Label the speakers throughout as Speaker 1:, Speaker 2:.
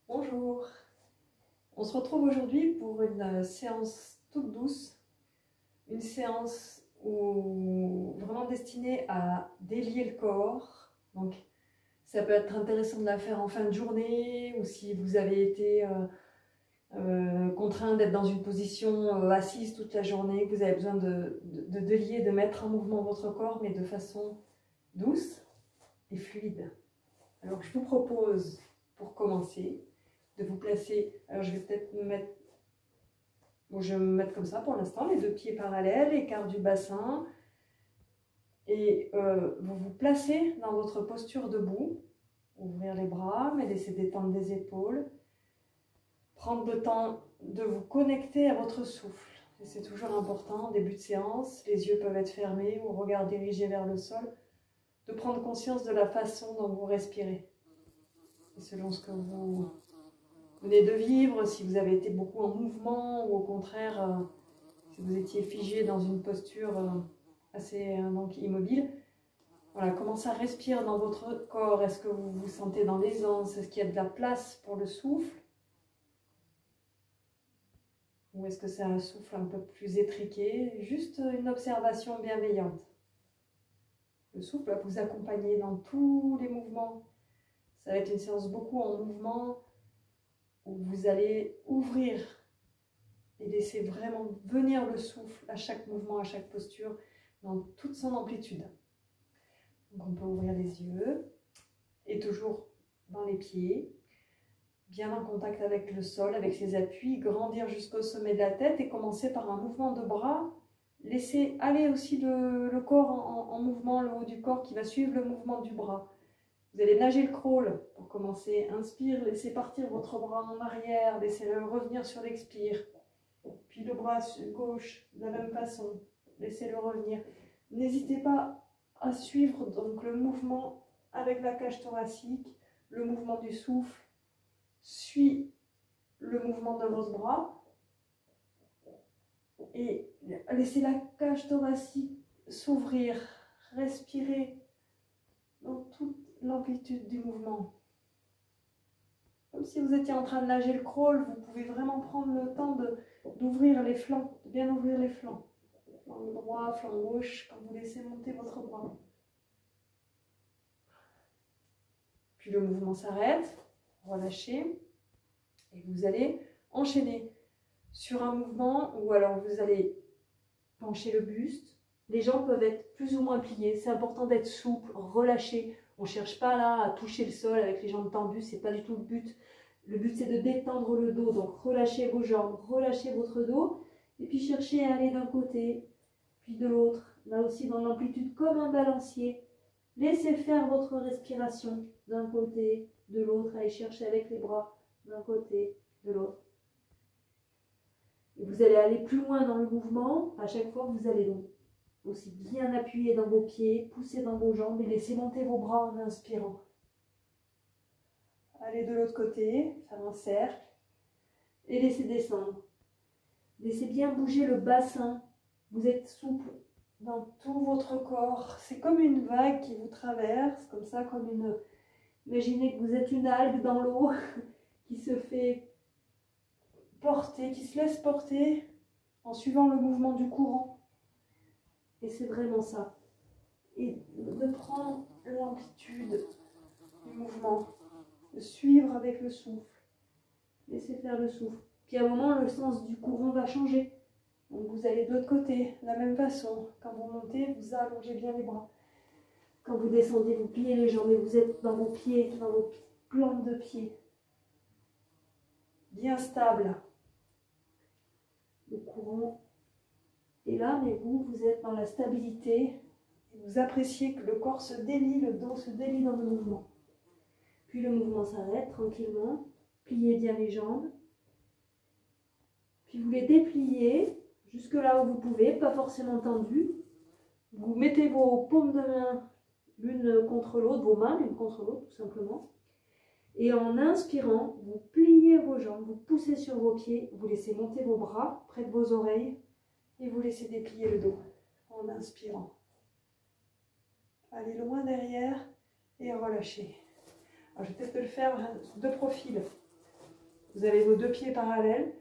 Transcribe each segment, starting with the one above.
Speaker 1: Bonjour, on se retrouve aujourd'hui pour une séance toute douce, une séance vraiment destinée à délier le corps. Donc, ça peut être intéressant de la faire en fin de journée ou si vous avez été contraint d'être dans une position assise toute la journée, que vous avez besoin de délier, de mettre en mouvement votre corps, mais de façon douce et fluide. Alors, je vous propose, pour commencer, de vous placer. Alors, je vais peut-être me mettre. Bon, je vais me mettre comme ça pour l'instant, les deux pieds parallèles, écart du bassin. Et vous vous placez dans votre posture debout. Ouvrir les bras, mais laisser détendre les épaules. Prendre le temps de vous connecter à votre souffle. Et c'est toujours important, en début de séance, les yeux peuvent être fermés ou regard dirigé vers le sol, de prendre conscience de la façon dont vous respirez. Et selon ce que vous venez de vivre, si vous avez été beaucoup en mouvement ou au contraire, si vous étiez figé dans une posture assez donc immobile, voilà, comment ça respire dans votre corps? Est-ce que vous vous sentez dans l'aisance? Est-ce qu'il y a de la place pour le souffle? Ou est-ce que c'est un souffle un peu plus étriqué? Juste une observation bienveillante. Le souffle va vous accompagner dans tous les mouvements. Ça va être une séance beaucoup en mouvement où vous allez ouvrir et laisser vraiment venir le souffle à chaque mouvement, à chaque posture, dans toute son amplitude. Donc on peut ouvrir les yeux et toujours dans les pieds, bien en contact avec le sol, avec ses appuis, grandir jusqu'au sommet de la tête et commencer par un mouvement de bras. Laissez aller aussi le corps en mouvement, le haut du corps qui va suivre le mouvement du bras. Vous allez nager le crawl pour commencer. Inspire, laissez partir votre bras en arrière, laissez-le revenir sur l'expire. Puis le bras gauche, de la même façon, laissez-le revenir. N'hésitez pas à suivre donc le mouvement avec la cage thoracique, le mouvement du souffle, suit le mouvement de votre bras et laissez la cage thoracique s'ouvrir, respirer dans toute l'amplitude du mouvement. Comme si vous étiez en train de nager le crawl, vous pouvez vraiment prendre le temps d'ouvrir les flancs, de bien ouvrir les flancs. Flanc droit, flanc gauche, quand vous laissez monter votre bras. Puis le mouvement s'arrête, relâchez, et vous allez enchaîner sur un mouvement où alors vous allez pencher le buste. Les jambes peuvent être plus ou moins pliées, c'est important d'être souple, relâché. On ne cherche pas là à toucher le sol avec les jambes tendues, c'est pas du tout le but. Le but c'est de détendre le dos, donc relâchez vos jambes, relâchez votre dos, et puis cherchez à aller d'un côté, puis de l'autre, là aussi dans l'amplitude comme un balancier. Laissez faire votre respiration d'un côté, de l'autre, allez chercher avec les bras d'un côté, de l'autre. Et vous allez aller plus loin dans le mouvement, à chaque fois vous allez donc aussi bien appuyer dans vos pieds, pousser dans vos jambes et laisser monter vos bras en inspirant. Allez de l'autre côté, faire un cercle et laissez descendre. Laissez bien bouger le bassin, vous êtes souple dans tout votre corps. C'est comme une vague qui vous traverse, comme ça, comme une... Imaginez que vous êtes une algue dans l'eau qui se fait porter, qui se laisse porter en suivant le mouvement du courant. Et c'est vraiment ça. Et de prendre l'amplitude du mouvement, de suivre avec le souffle. Laissez faire le souffle. Puis à un moment, le sens du courant va changer. Donc vous allez de l'autre côté, de la même façon. Quand vous montez, vous allongez bien les bras. Quand vous descendez, vous pliez les jambes et vous êtes dans vos pieds, dans vos plantes de pieds. Bien stable. Le courant est là, mais vous êtes dans la stabilité. Et vous appréciez que le corps se délie, le dos se délie dans le mouvement. Puis le mouvement s'arrête tranquillement. Pliez bien les jambes. Puis vous les dépliez jusque là où vous pouvez, pas forcément tendues. Vous mettez vos paumes de main l'une contre l'autre, vos mains l'une contre l'autre tout simplement. Et en inspirant, vous pliez vos jambes, vous poussez sur vos pieds, vous laissez monter vos bras près de vos oreilles et vous laissez déplier le dos en inspirant. Allez loin derrière et relâchez. Alors, je vais peut-être le faire de profil. Vous avez vos 2 pieds parallèles.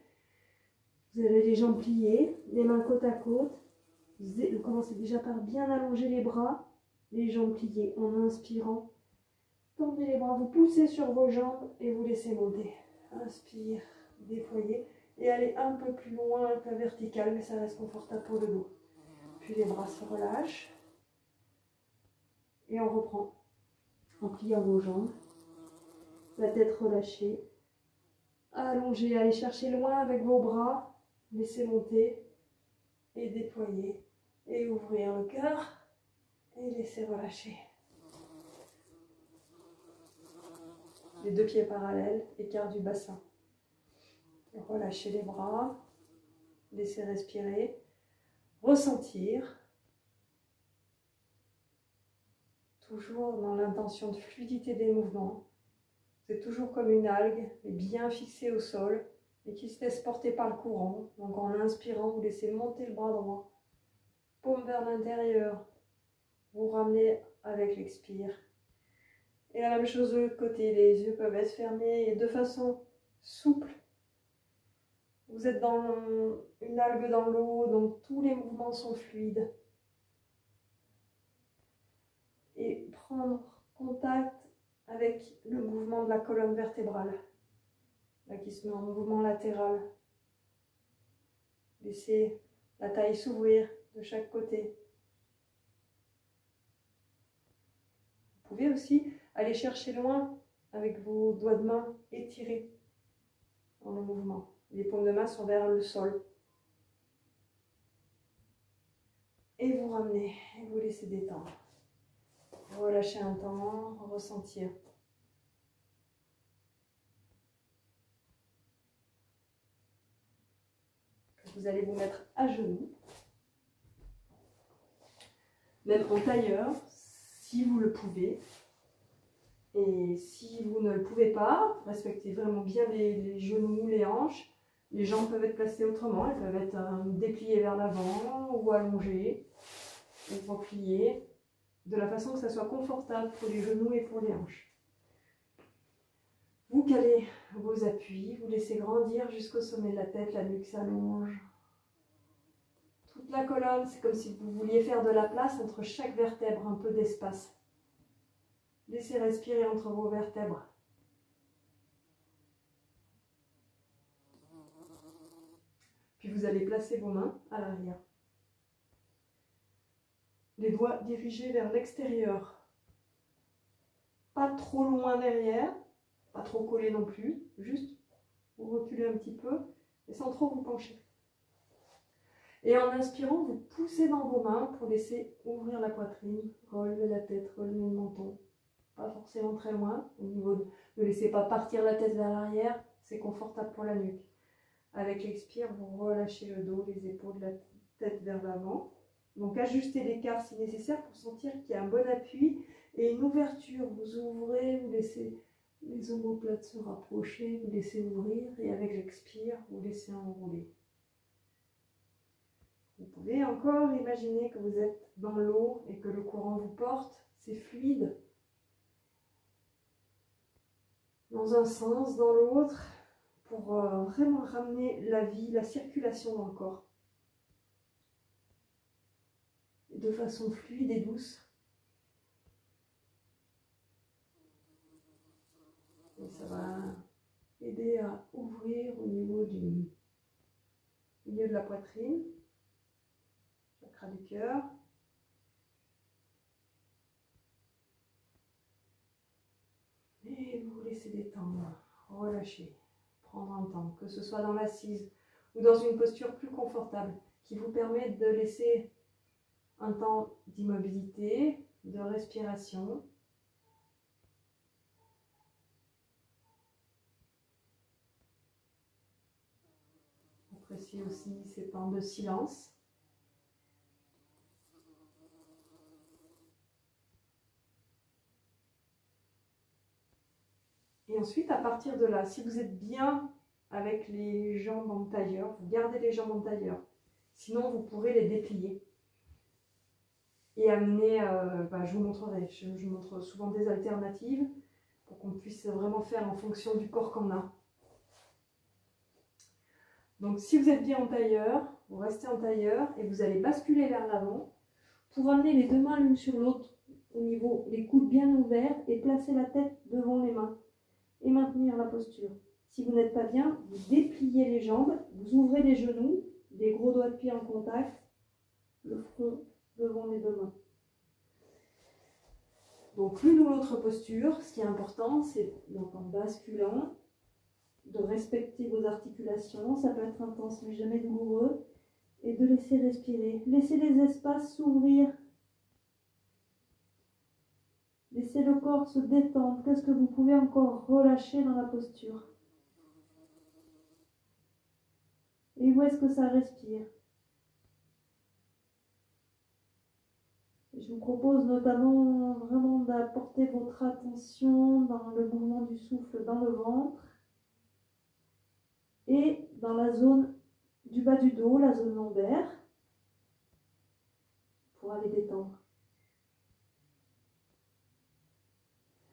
Speaker 1: Vous avez les jambes pliées, les mains côte à côte. Vous commencez déjà par bien allonger les bras, les jambes pliées en inspirant. Tendez les bras, vous poussez sur vos jambes et vous laissez monter. Inspire, déployez et allez un peu plus loin que la verticale, mais ça reste confortable pour le dos. Puis les bras se relâchent et on reprend en pliant vos jambes. La tête relâchée. Allongez, allez chercher loin avec vos bras. Laissez monter et déployer et ouvrir le cœur et laissez relâcher. Les 2 pieds parallèles, écart du bassin. Relâchez les bras, laissez respirer, ressentir. Toujours dans l'intention de fluidité des mouvements. C'est toujours comme une algue, mais bien fixée au sol et qui se laisse porter par le courant. Donc en inspirant, vous laissez monter le bras droit, paume vers l'intérieur, vous ramenez avec l'expire. Et la même chose de l'autre côté, les yeux peuvent être fermés et de façon souple. Vous êtes dans une algue dans l'eau, donc tous les mouvements sont fluides. Et prendre contact avec le mouvement de la colonne vertébrale, là qui se met en mouvement latéral. Laissez la taille s'ouvrir de chaque côté. Vous pouvez aussi aller chercher loin avec vos doigts de main étirés dans le mouvement. Les paumes de main sont vers le sol. Et vous ramenez, et vous laissez détendre. Relâchez un temps, ressentir. Vous allez vous mettre à genoux, même en tailleur, si vous le pouvez. Et si vous ne le pouvez pas, respectez vraiment bien les genoux, les hanches. Les jambes peuvent être placées autrement, elles peuvent être dépliées vers l'avant ou allongées, ou repliées, de la façon que ça soit confortable pour les genoux et pour les hanches. Vous calez vos appuis, vous laissez grandir jusqu'au sommet de la tête, la nuque s'allonge. Toute la colonne, c'est comme si vous vouliez faire de la place entre chaque vertèbre, un peu d'espace. Laissez respirer entre vos vertèbres. Puis vous allez placer vos mains à l'arrière. Les doigts dirigés vers l'extérieur. Pas trop loin derrière, pas trop collés non plus. Juste vous reculez un petit peu et sans trop vous pencher. Et en inspirant, vous poussez dans vos mains pour laisser ouvrir la poitrine, relever la tête, relever le menton. Pas forcément très loin, au niveau de ne laissez pas partir la tête vers l'arrière, c'est confortable pour la nuque. Avec l'expire, vous relâchez le dos, les épaules, la tête vers l'avant. Donc ajustez l'écart si nécessaire pour sentir qu'il y a un bon appui et une ouverture. Vous ouvrez, vous laissez les omoplates se rapprocher, vous laissez ouvrir et avec l'expire, vous laissez enrouler. Vous pouvez encore imaginer que vous êtes dans l'eau et que le courant vous porte, c'est fluide. Dans un sens, dans l'autre, pour vraiment ramener la vie, la circulation dans le corps. Et de façon fluide et douce. Et ça va aider à ouvrir au niveau du milieu de la poitrine, chakra du cœur. Et vous laissez détendre, relâcher, prendre un temps, que ce soit dans l'assise ou dans une posture plus confortable, qui vous permet de laisser un temps d'immobilité, de respiration. Appréciez aussi ces temps de silence. Et ensuite, à partir de là, si vous êtes bien avec les jambes en tailleur, vous gardez les jambes en tailleur. Sinon, vous pourrez les déplier. Et amener, je vous montrerai, je montre souvent des alternatives pour qu'on puisse vraiment faire en fonction du corps qu'on a. Donc si vous êtes bien en tailleur, vous restez en tailleur et vous allez basculer vers l'avant pour amener les deux mains l'une sur l'autre au niveau, les coudes bien ouverts et placer la tête devant les mains et maintenir la posture. Si vous n'êtes pas bien, vous dépliez les jambes, vous ouvrez les genoux, les gros doigts de pied en contact, le front devant les deux mains. Donc l'une ou l'autre posture, ce qui est important, c'est donc en basculant, de respecter vos articulations, ça peut être intense mais jamais douloureux, et de laisser respirer. Laissez les espaces s'ouvrir. Laissez le corps se détendre. Qu'est-ce que vous pouvez encore relâcher dans la posture? Et où est-ce que ça respire? Je vous propose notamment vraiment d'apporter votre attention dans le mouvement du souffle dans le ventre et dans la zone du bas du dos, la zone lombaire, pour aller détendre.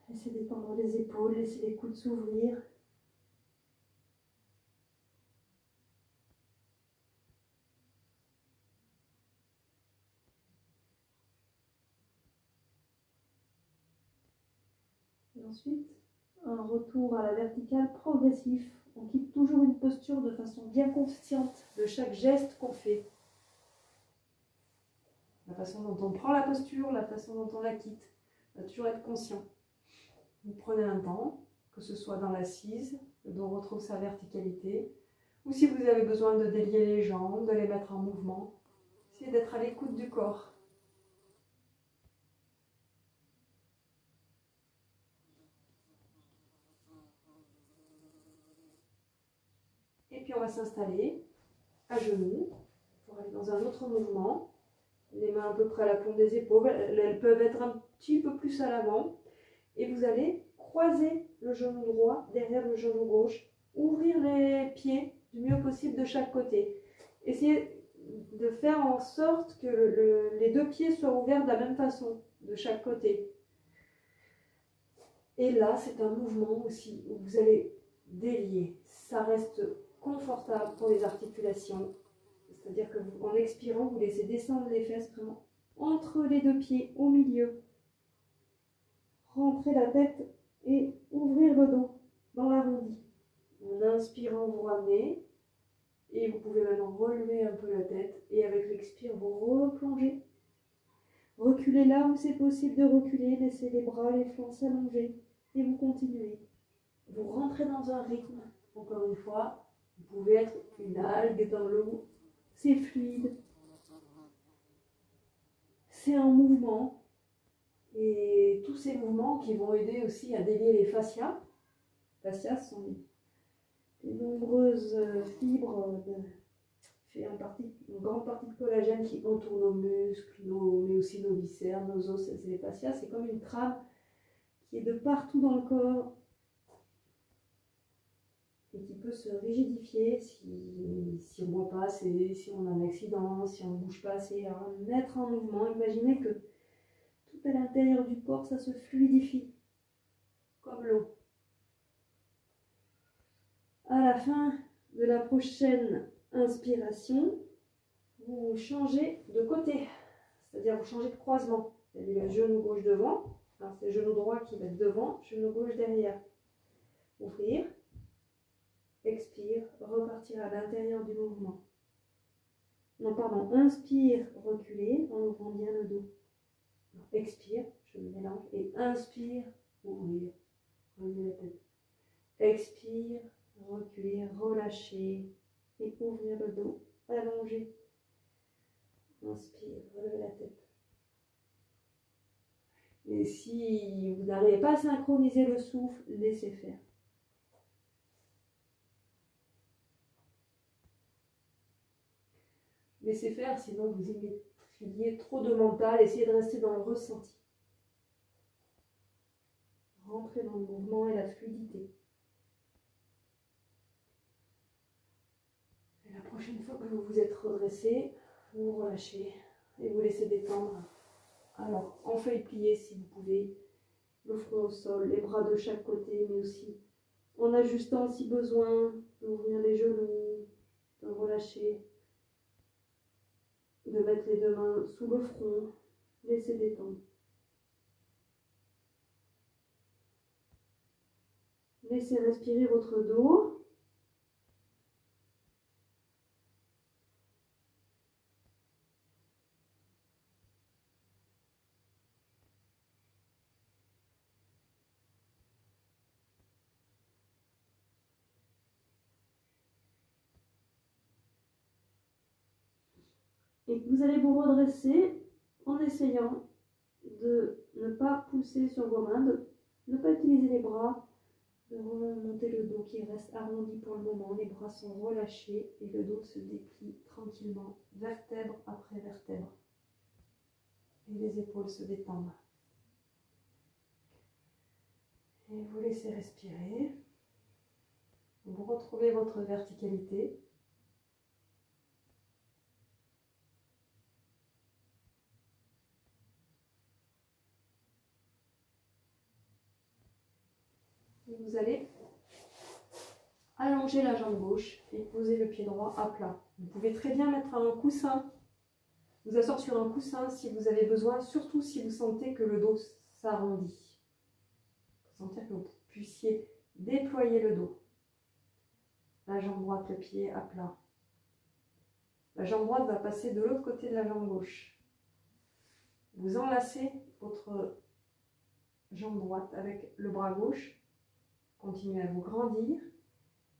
Speaker 1: Laissez détendre les épaules, laissez les coudes s'ouvrir. Et ensuite, un retour à la verticale progressif. On quitte toujours une posture de façon bien consciente de chaque geste qu'on fait. La façon dont on prend la posture, la façon dont on la quitte. On va toujours être conscient. Vous prenez un temps, que ce soit dans l'assise, le dos retrouve sa verticalité, ou si vous avez besoin de délier les jambes, de les mettre en mouvement, essayez d'être à l'écoute du corps. Et puis on va s'installer à genoux pour aller dans un autre mouvement. Les mains à peu près à la paume des épaules, elles peuvent être un petit peu plus à l'avant. Et vous allez croiser le genou droit derrière le genou gauche, ouvrir les pieds du mieux possible de chaque côté. Essayez de faire en sorte que les deux pieds soient ouverts de la même façon, de chaque côté. Et là, c'est un mouvement aussi où vous allez délier. Ça reste confortable pour les articulations. C'est-à-dire que en expirant, vous laissez descendre les fesses vraiment entre les deux pieds, au milieu. Rentrez la tête et ouvrir le dos dans l'arrondi. En inspirant, vous ramenez. Et vous pouvez maintenant relever un peu la tête. Et avec l'expire, vous replongez. Reculez là où c'est possible de reculer. Laissez les bras, les flancs s'allonger. Et vous continuez. Vous rentrez dans un rythme. Encore une fois, vous pouvez être une algue dans l'eau. C'est fluide. C'est un mouvement. Et tous ces mouvements qui vont aider aussi à délier les fascias. Les fascias sont les nombreuses fibres fait une grande partie de collagène qui entoure nos muscles, mais aussi nos viscères, nos os et les fascias. C'est comme une trame qui est de partout dans le corps et qui peut se rigidifier si on ne boit pas assez, si on a un accident, si on ne bouge pas assez. Alors, mettre en mouvement, imaginez que tout à l'intérieur du corps, ça se fluidifie, comme l'eau. À la fin de la prochaine inspiration, vous changez de côté, c'est-à-dire vous changez de croisement. Vous avez le genou gauche devant, c'est le genou droit qui va être devant, genou gauche derrière. Ouvrir, expire, repartir à l'intérieur du mouvement. Non, pardon, inspire, reculer en ouvrant bien le dos. Expire, je me mélange, et inspire, ouvrir, relever la tête. Expire, reculer, relâcher, et ouvrir le dos, allonger. Inspire, relevez la tête. Et si vous n'arrivez pas à synchroniser le souffle, laissez faire. Laissez faire, sinon vous y mettriez trop de mental. Essayez de rester dans le ressenti. Rentrez dans le mouvement et la fluidité. Et la prochaine fois que vous vous êtes redressé, vous relâchez et vous laissez détendre. Alors, en feuille pliée si vous pouvez, le front au sol, les bras de chaque côté, mais aussi en ajustant si besoin, d'ouvrir les genoux, relâcher, de mettre les deux mains sous le front, laissez détendre. Laissez respirer votre dos. Et vous allez vous redresser en essayant de ne pas pousser sur vos mains, de ne pas utiliser les bras, de remonter le dos qui reste arrondi pour le moment. Les bras sont relâchés et le dos se déplie tranquillement, vertèbre après vertèbre. Et les épaules se détendent. Et vous laissez respirer. Vous retrouvez votre verticalité. Et vous allez allonger la jambe gauche et poser le pied droit à plat. Vous pouvez très bien mettre un coussin, vous asseoir sur un coussin si vous avez besoin, surtout si vous sentez que le dos s'arrondit. Sentir que vous puissiez déployer le dos. La jambe droite, le pied à plat. La jambe droite va passer de l'autre côté de la jambe gauche. Vous enlacez votre jambe droite avec le bras gauche. Continuez à vous grandir.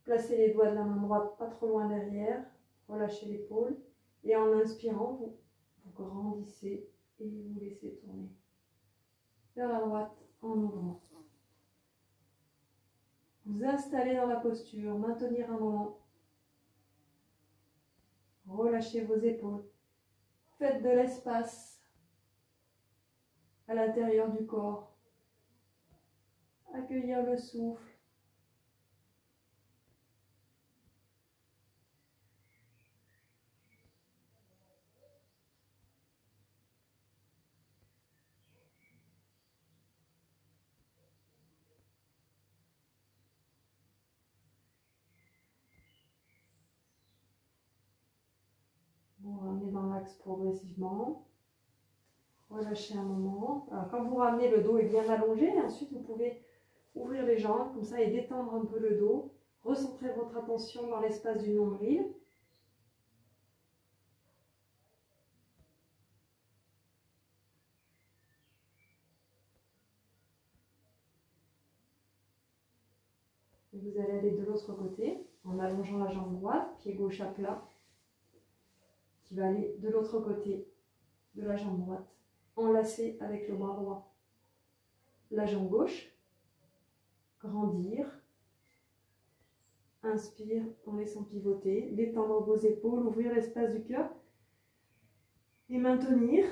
Speaker 1: Placez les doigts de la main droite pas trop loin derrière. Relâchez l'épaule. Et en inspirant, vous grandissez et vous laissez tourner vers la droite en ouvrant. Vous installez dans la posture, maintenir un moment. Relâchez vos épaules. Faites de l'espace à l'intérieur du corps. Accueillir le souffle. Vous ramenez dans l'axe progressivement. Relâchez un moment. Alors, quand vous ramenez, le dos est bien allongé. Ensuite, vous pouvez ouvrir les jambes comme ça et détendre un peu le dos. Recentrez votre attention dans l'espace du nombril. Et vous allez aller de l'autre côté en allongeant la jambe droite, pied gauche à plat, qui va aller de l'autre côté de la jambe droite, enlacé avec le bras droit. La jambe gauche, grandir. Inspire en laissant pivoter, détendre vos épaules, ouvrir l'espace du cœur et maintenir.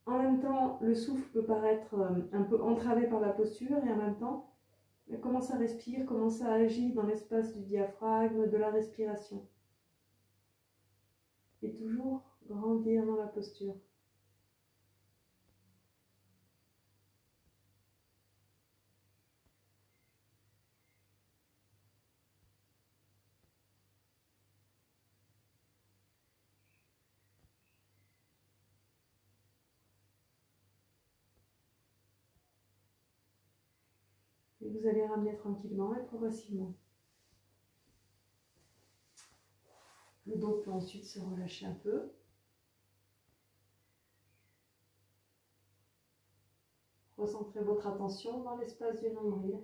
Speaker 1: En même temps, le souffle peut paraître un peu entravé par la posture et en même temps, comment ça respire, comment ça agit dans l'espace du diaphragme, de la respiration. Et toujours grandir dans la posture. Et vous allez ramener tranquillement et progressivement. Le dos peut ensuite se relâcher un peu. Recentrez votre attention dans l'espace du nombril.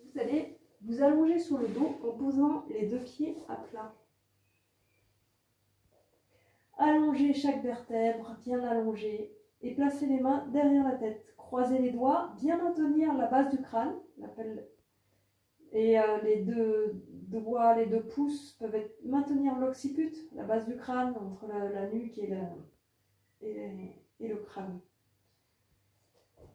Speaker 1: Vous allez vous allonger sur le dos en posant les deux pieds à plat. Allongez chaque vertèbre, bien allongée, et placez les mains derrière la tête. Croisez les doigts, bien maintenir la base du crâne, et les deux doigts, les deux pouces peuvent maintenir l'occiput, la base du crâne, entre la nuque et le crâne.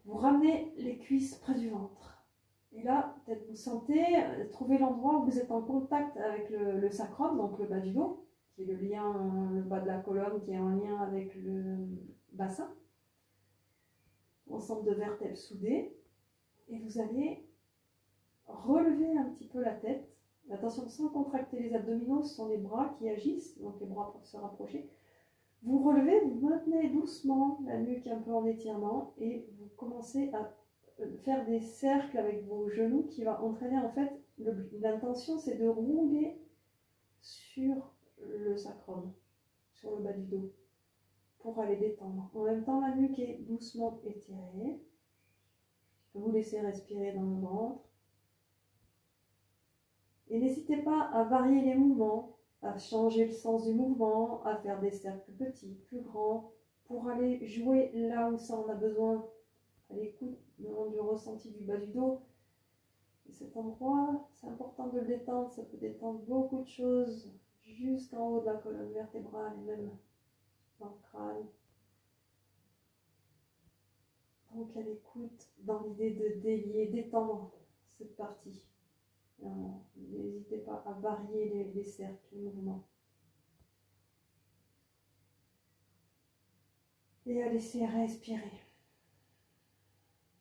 Speaker 1: Vous ramenez les cuisses près du ventre. Et là, peut-être vous sentez, trouvez l'endroit où vous êtes en contact avec le sacrum, donc le bas du dos, qui est le lien, le bas de la colonne, qui est en lien avec le bassin. Ensemble de vertèbres soudées. Et vous allez relever un petit peu la tête. Attention, sans contracter les abdominaux, ce sont les bras qui agissent, donc les bras peuvent se rapprocher. Vous relevez, vous maintenez doucement la nuque un peu en étirement et vous commencez à faire des cercles avec vos genoux qui va entraîner en fait, l'intention c'est de rouler sur le sacrum, sur le bas du dos, pour aller détendre. En même temps, la nuque est doucement étirée. Vous laissez respirer dans le ventre. Et n'hésitez pas à varier les mouvements, à changer le sens du mouvement, à faire des cercles plus petits, plus grands, pour aller jouer là où ça en a besoin, à l'écoute du ressenti du bas du dos. Et cet endroit, c'est important de le détendre, ça peut détendre beaucoup de choses, jusqu'en haut de la colonne vertébrale et même dans le crâne. Donc à l'écoute, dans l'idée de délier, d'étendre cette partie. N'hésitez pas à varier les cercles, les mouvements. Et à laisser respirer.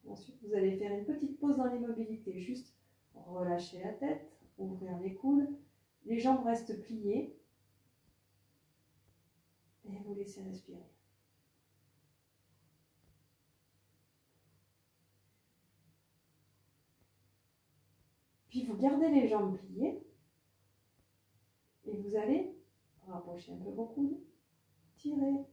Speaker 1: Ensuite, vous allez faire une petite pause dans l'immobilité. Juste relâcher la tête, ouvrir les coudes. Les jambes restent pliées. Et vous laissez respirer. Puis vous gardez les jambes pliées. Et vous allez rapprocher un peu vos coudes. Tirer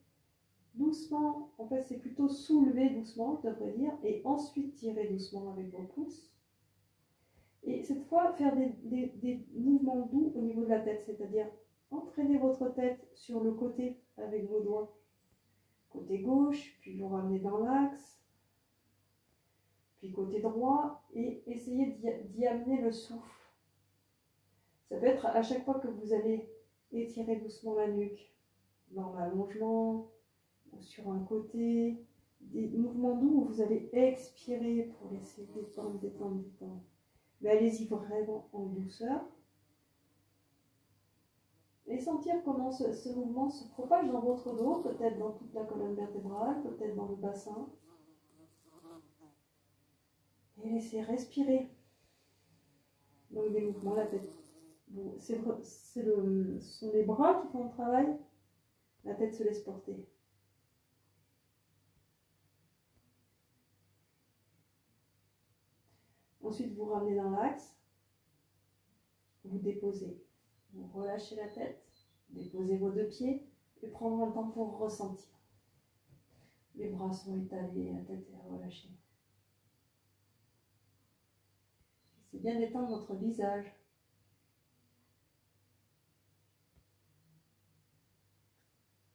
Speaker 1: doucement. En fait, c'est plutôt soulever doucement, je devrais dire. Et ensuite tirer doucement avec vos pouces. Et cette fois, faire des mouvements doux au niveau de la tête. C'est-à-dire entraîner votre tête sur le côté avec vos doigts. Côté gauche, puis vous ramenez dans l'axe. Puis côté droit, et essayez d'y amener le souffle. Ça peut être à chaque fois que vous allez étirer doucement la nuque, dans l'allongement, ou sur un côté, des mouvements doux où vous allez expirer pour laisser détendre, détendre, détendre. Mais allez-y vraiment en douceur. Et sentir comment ce mouvement se propage dans votre dos, peut-être dans toute la colonne vertébrale, peut-être dans le bassin. Et laissez respirer. Donc des mouvements, la tête. Bon, ce sont les bras qui font le travail. La tête se laisse porter. Ensuite, vous ramenez dans l'axe. Vous déposez. Vous relâchez la tête. Déposez vos deux pieds. Et prendre un temps pour ressentir. Les bras sont étalés, la tête est relâchée. C'est bien d'étendre votre visage.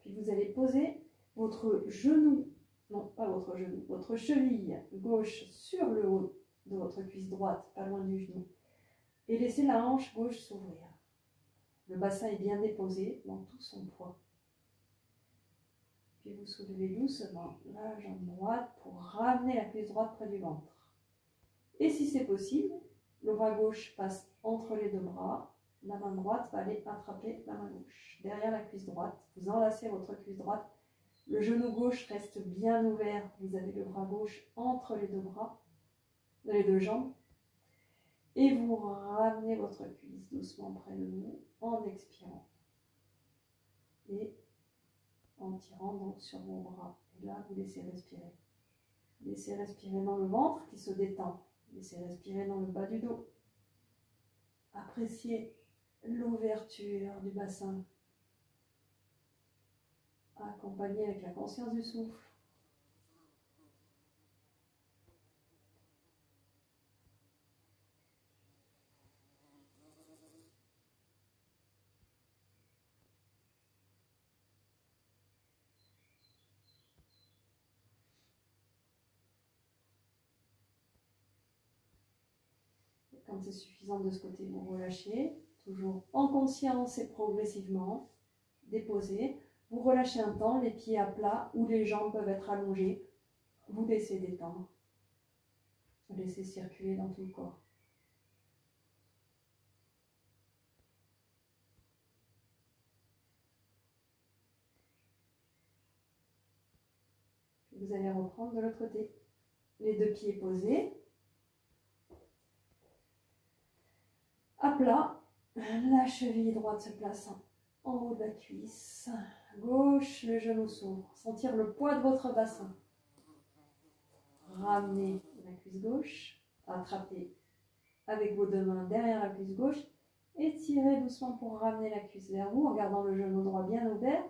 Speaker 1: Puis vous allez poser votre genou, non pas votre genou, votre cheville gauche sur le haut de votre cuisse droite, pas loin du genou. Et laissez la hanche gauche s'ouvrir. Le bassin est bien déposé dans tout son poids. Puis vous soulevez doucement la jambe droite pour ramener la cuisse droite près du ventre. Et si c'est possible, le bras gauche passe entre les deux bras. La main droite va aller attraper la main gauche. Derrière la cuisse droite, vous enlacez votre cuisse droite. Le genou gauche reste bien ouvert. Vous avez le bras gauche entre les deux bras, les deux jambes. Et vous ramenez votre cuisse doucement près de vous en expirant. Et en tirant donc sur vos bras. Et là, vous laissez respirer. Laissez respirer dans le ventre qui se détend. Laissez respirer dans le bas du dos. Appréciez l'ouverture du bassin. Accompagné avec la conscience du souffle. Quand c'est suffisant de ce côté, vous relâchez, toujours en conscience et progressivement, déposez. Vous relâchez un temps, les pieds à plat ou les jambes peuvent être allongées. Vous laissez détendre. Vous laissez circuler dans tout le corps. Vous allez reprendre de l'autre côté. Les deux pieds posés. À plat, la cheville droite se place en haut de la cuisse. Gauche, le genou s'ouvre. Sentir le poids de votre bassin. Ramenez la cuisse gauche. Attrapez avec vos deux mains derrière la cuisse gauche. Étirez doucement pour ramener la cuisse vers vous en gardant le genou droit bien ouvert.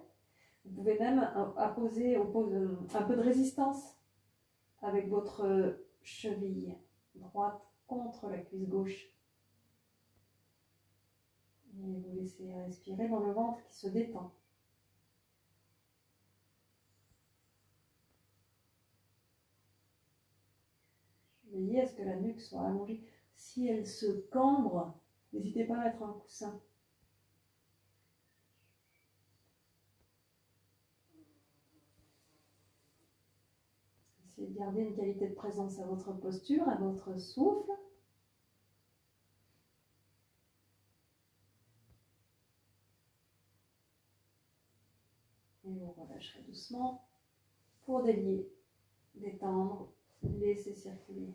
Speaker 1: Vous pouvez même apposer un peu de résistance avec votre cheville droite contre la cuisse gauche. Et vous laissez respirer dans le ventre qui se détend. Veillez à ce que la nuque soit allongée. Si elle se cambre, n'hésitez pas à mettre un coussin. Essayez de garder une qualité de présence à votre posture, à votre souffle. Et vous relâcherez doucement pour délier, détendre, laisser circuler.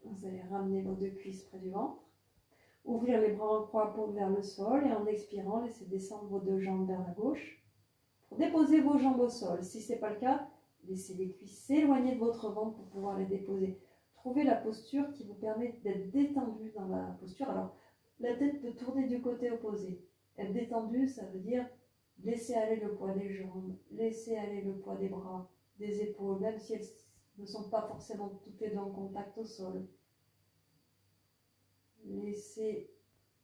Speaker 1: Vous allez ramener vos deux cuisses près du ventre. Ouvrir les bras en croix pour vers le sol et en expirant, laissez descendre vos deux jambes vers la gauche. Pour déposer vos jambes au sol, si ce n'est pas le cas, laissez les cuisses s'éloigner de votre ventre pour pouvoir les déposer. Trouvez la posture qui vous permet d'être détendu dans la posture. Alors, la tête peut tourner du côté opposé. Être détendu, ça veut dire laisser aller le poids des jambes, laisser aller le poids des bras, des épaules, même si elles ne sont pas forcément toutes les deux en contact au sol. Laissez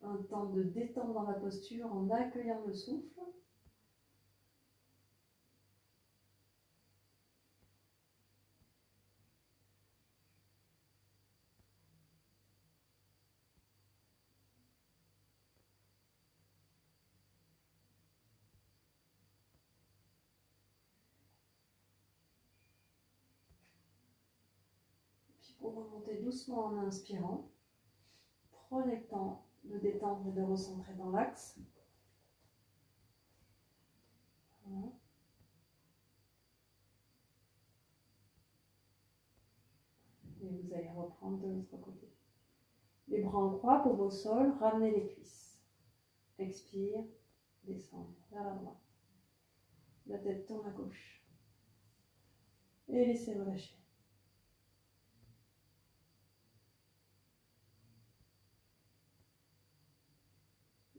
Speaker 1: un temps de détente dans la posture en accueillant le souffle. Puis pour remonter doucement en inspirant, prenez le temps de détendre et de recentrer dans l'axe. Voilà. Et vous allez reprendre de l'autre côté. Les bras en croix pour vos sols, ramenez les cuisses. Expire, descendre vers la droite. La tête tourne à gauche. Et laissez relâcher.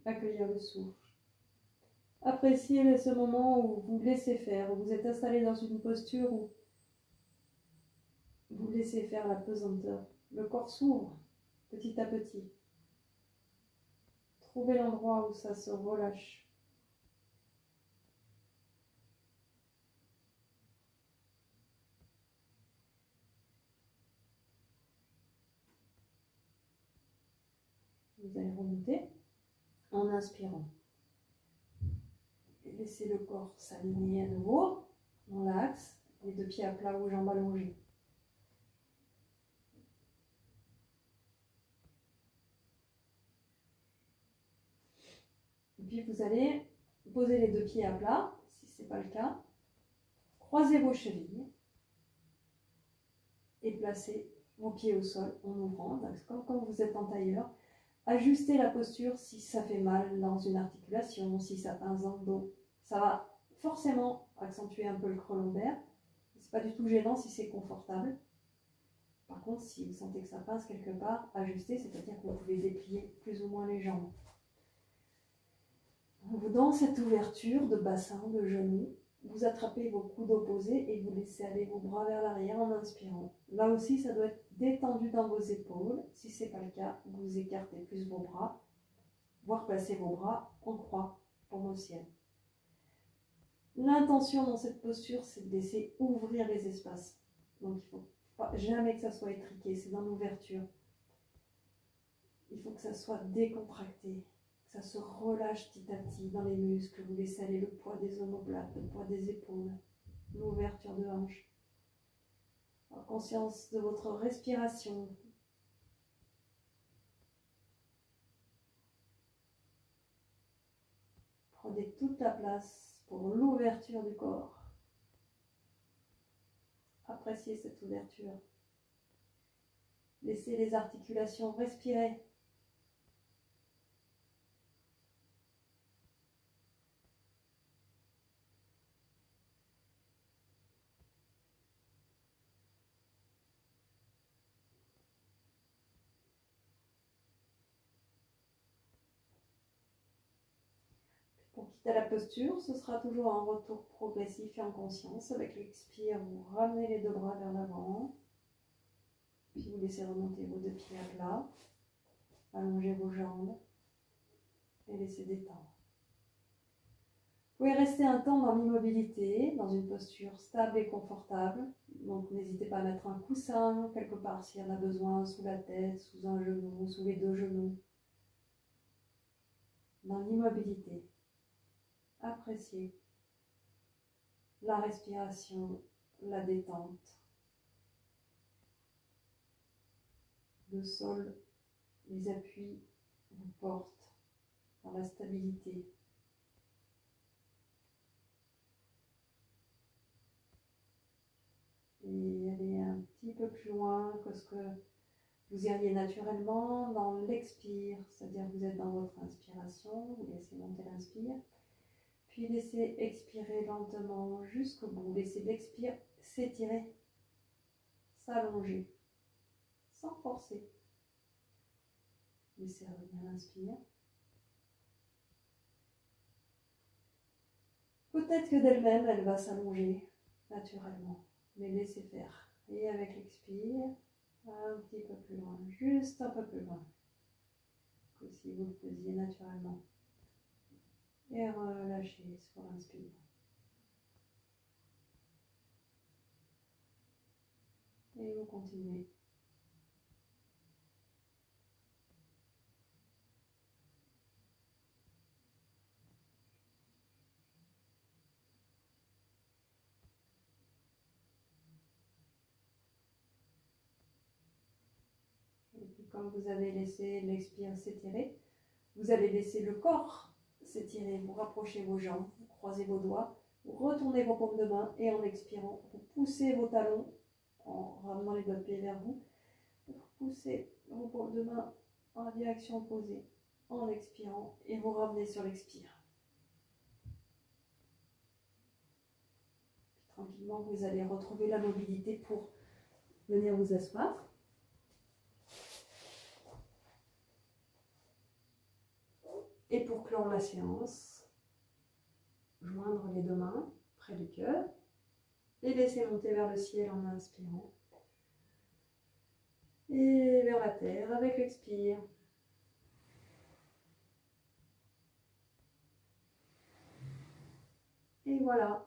Speaker 1: Accueillir le souffle. Appréciez ce moment où vous laissez faire, où vous êtes installé dans une posture où vous laissez faire la pesanteur. Le corps s'ouvre petit à petit. Trouvez l'endroit où ça se relâche. Vous allez remonter en inspirant. Et laissez le corps s'aligner à nouveau dans l'axe, les deux pieds à plat ou jambes allongées. Et puis vous allez poser les deux pieds à plat, si ce n'est pas le cas. Croisez vos chevilles et placez vos pieds au sol en ouvrant, comme quand vous êtes en tailleur. Ajustez la posture si ça fait mal dans une articulation, si ça pince dans le dos. Ça va forcément accentuer un peu le creux lombaire. Ce n'est pas du tout gênant si c'est confortable. Par contre, si vous sentez que ça pince quelque part, ajustez, c'est-à-dire que vous pouvez déplier plus ou moins les jambes. Dans cette ouverture de bassin, de genoux, vous attrapez vos coudes opposés et vous laissez aller vos bras vers l'arrière en inspirant. Là aussi, ça doit être détendu dans vos épaules. Si ce n'est pas le cas, vous écartez plus vos bras, voire placez vos bras en croix, paume au ciel. L'intention dans cette posture, c'est de laisser ouvrir les espaces. Donc, il ne faut pas, jamais que ça soit étriqué, c'est dans l'ouverture. Il faut que ça soit décontracté. Ça se relâche petit à petit dans les muscles. Vous laissez aller le poids des omoplates, le poids des épaules, l'ouverture de hanche. Alors, conscience de votre respiration. Prenez toute la place pour l'ouverture du corps. Appréciez cette ouverture. Laissez les articulations respirer. Pour quitter la posture, ce sera toujours un retour progressif et en conscience. Avec l'expire, vous ramenez les deux bras vers l'avant. Puis vous laissez remonter vos deux pieds à plat. Allongez vos jambes et laissez détendre. Vous pouvez rester un temps dans l'immobilité, dans une posture stable et confortable. Donc n'hésitez pas à mettre un coussin quelque part s'il y en a besoin, sous la tête, sous un genou, sous les deux genoux. Dans l'immobilité, appréciez la respiration, la détente, le sol, les appuis vous portent dans la stabilité. Et allez un petit peu plus loin que ce que vous iriez naturellement dans l'expire, c'est-à-dire que vous êtes dans votre inspiration, vous laissez monter l'inspire, puis laissez expirer lentement jusqu'au bout, laissez l'expire s'étirer, s'allonger, sans forcer. Laissez revenir l'inspire. Peut-être que d'elle-même, elle va s'allonger naturellement, mais laissez faire. Et avec l'expire, un petit peu plus loin, juste un peu plus loin, que si vous le faisiez naturellement. Et relâchez sur l'inspire. Et vous continuez. Et puis comme vous avez laissé l'expire s'étirer, vous allez laisser le corps s'étirer. Vous rapprochez vos jambes, vous croisez vos doigts, vous retournez vos paumes de main et en expirant, vous poussez vos talons en ramenant les doigts de pied vers vous. Vous poussez vos paumes de main en direction opposée en expirant et vous ramenez sur l'expire. Puis tranquillement, vous allez retrouver la mobilité pour venir vous asseoir. Et pour clore la séance, joindre les deux mains près du cœur et laisser monter vers le ciel en inspirant. Et vers la terre avec l'expire. Et voilà.